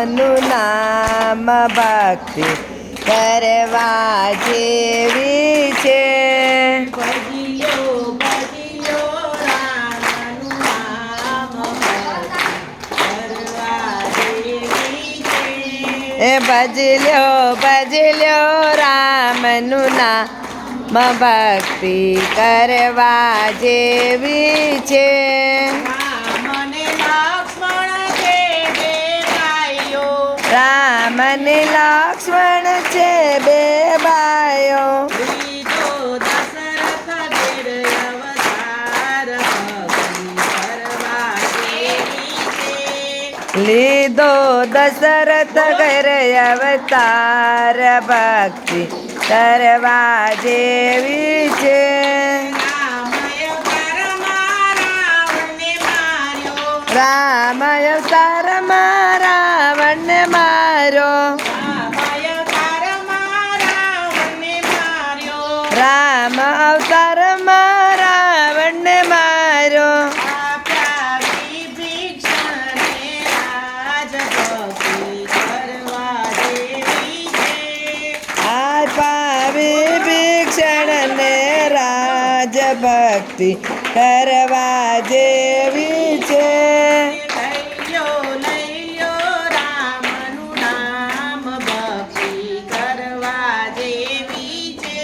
રામનું નામ ભક્તિ કરવા જેવી છે. ભજ્યો ભજ્યો રામનું નામ ભક્તિ કરવા જેવી છે. એ ભજલ્યો ભજલ્યો રામનું નામ ભક્તિ કરવા જેવી છે. રામ અને લક્ષ્મણ છે બે ભાઈઓ. લીધો દશરથ ઘેર અવતાર ભક્તિ કરવા જેવી છે. રામ અવતારમાં રાવણને માર્યો. રામ અવતારમાં રાવણને માર્યો. ભીક્ષણને રાજભક્તિ કરવા જેવી છે. લઈ લ્યો રામનું નામ ભક્તિ કરવા જેવી છે.